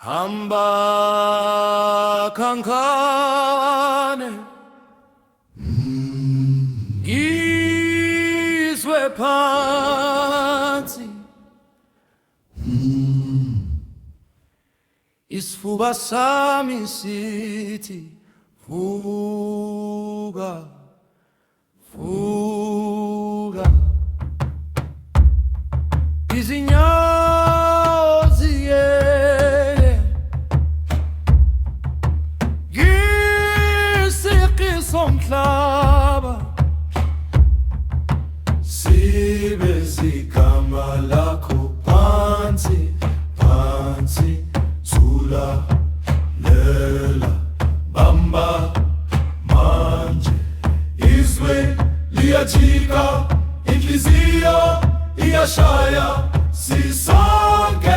hamba kankane ngizwe phansi isifuba sami sithi vuka vuka izinyawo ziyele ngisiqisa umhlaba sibe sigama lakho phansi phansi zula lela bamba manje izwe liyajika inhliziyo iyashaya sisonke